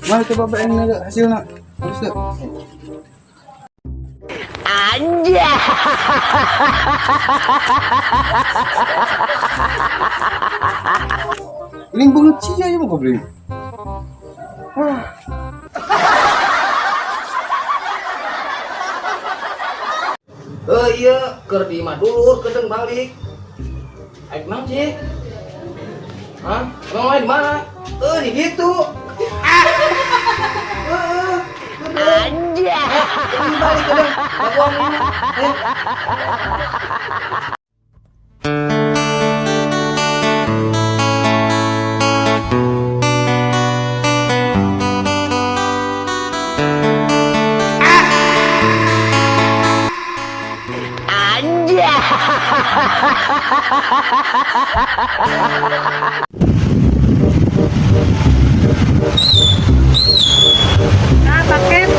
Mari coba bayangin hasilnya. Terus tuh. Aja. Ini banget sih ya mau beli. Iya, keur di imah dulu, kedeng balik. Aik naon sih? Hah? Emang main di mana? Di gitu. Aja. Balik kedeng. Bakuan ini. Aja. Nah, paket.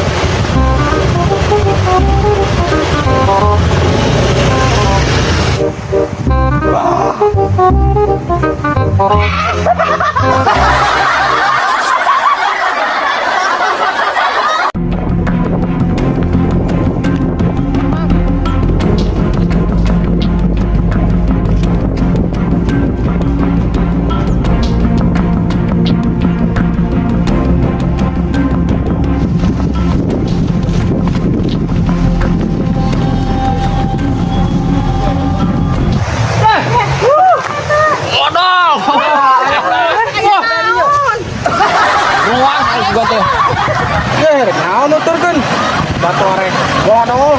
Naon nuturkeun? Batu orek. Waduh.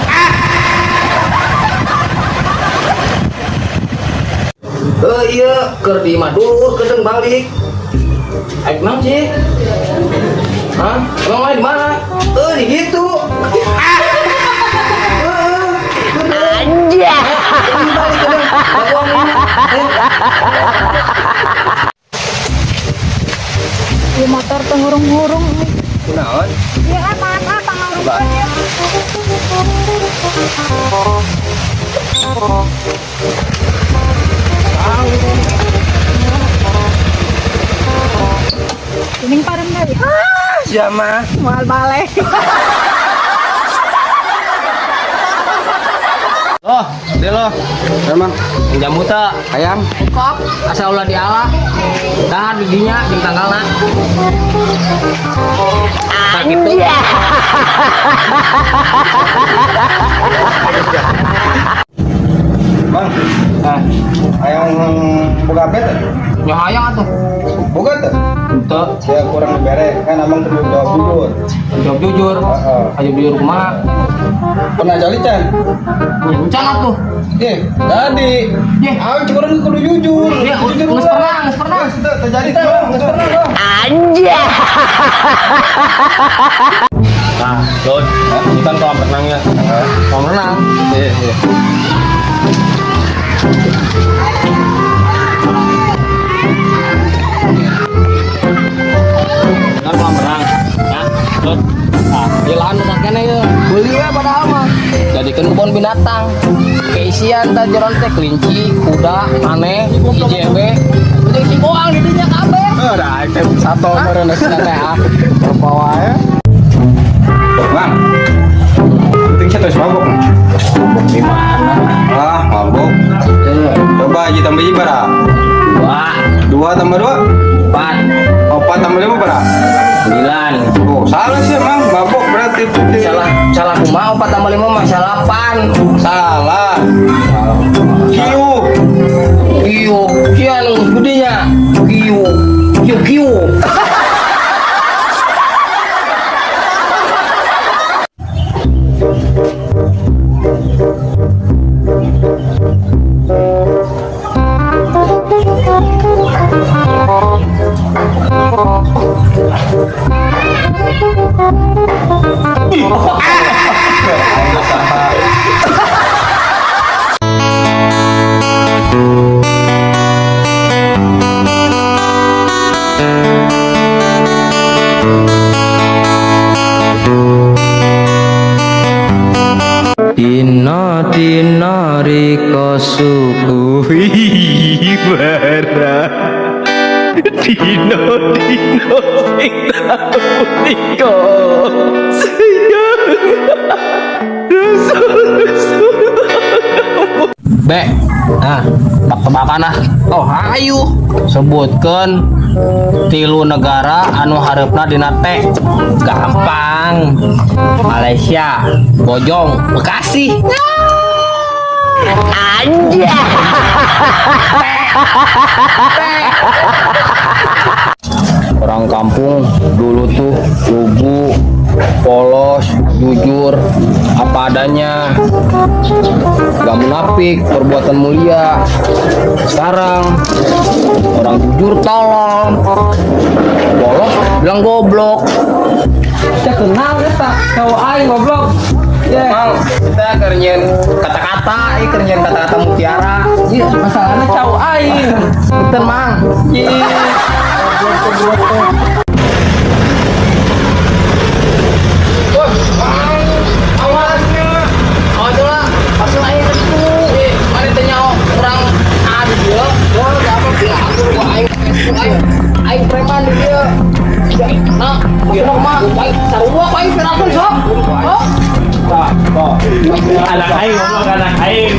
Iya, keur di imah dulu, kedeng balik. Aik naon sih? Hah? Emang main di mana? Di gitu. Aja. Balik kedeng. Bakuan ini. Di motor tuh hurung-hurung. Kunaon? Ya mana pengaruhnya? Kuning parem dari. Siapa? Mal balik. Loh, deh lo. Emang Jamu teh ayam. kok asal ulah diala. Dahar di dinya jeung tanggalna. Aja. Bang, ayam boga bet. Nya hayang atuh. Boga tuh. Teu Ya kurang dibere kan abang kudu jawab jujur. jawab jujur. Heeh. Ayo jujur kumaha? Pernah jali can? Encan atuh. Tadi. Ye. Cukup kudu jujur. Ya, geus pernah. Terjadi tuh, geus pernah dong. Aja. Nah, Dod, ini kan kolam renangnya. Kolam renang. Iya. Kan kolam renang. Ya, Dod. Nah, di lahan besar kene ya. Beuli we padahal mah. Jadikeun kebun binatang. Keisian teh jeron teh kelinci, kuda, aneh, IJB. Jeung si boang di dinya kabeh. Udah, itu satu meureun teh ah. Bawa ya. Bang. Penting saya terus mabuk. Mabuk di mana? Ah, mabuk. Coba aja tambah ji berapa? Dua, 2 tambah 2? 4, 4 tambah 5 berapa? 9. Oh, salah sih emang, mabuk berarti. Salah kumaha 4 tambah 5 mah 8. Salah. Kiu. Kiu, kian gedenya. Kiu. masuk bara dino sing punika Be, nah, tebak-tebakan ah. Oh, ayo sebutkan tilu negara anu hareupeuna dina T. Gampang. Malaysia, Bojong, Bekasi. Anjay. Orang kampung dulu tuh lugu, polos, jujur, apa adanya, gak munafik, perbuatan mulia. Sekarang orang jujur tolong, polos bilang goblok. Kita kenal kita, kau aing goblok. Mal, kita kerjain kata-kata, kerjain kata-kata mutiara. Iya, masalahnya cau aing. Betul mang. Iya. Aing preman dia. Nah, kira mah baik sarua baik pirakeun sok. Oh. anak aing ngomong anak aing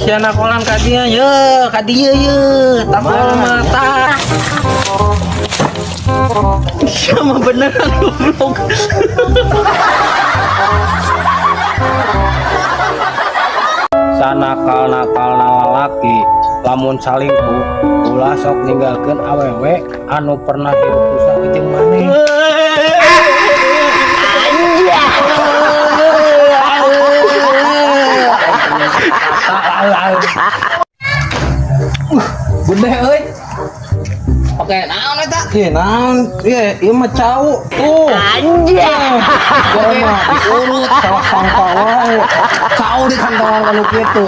Si anak kolan kadinya ye, kadinya ye, tapal mata. Sama beneran goblok. Sanakal-nakal lalaki lamun salingkuh ulah sok ninggalkeun awewe anu pernah hirup susah jeung maneh. Gede euy. Oke, naon eta? Ieu naon? Ieu mah cau. Tuh. Anjay. Gua mah diurut salah sangka wae. Cau di kantongan anu kitu.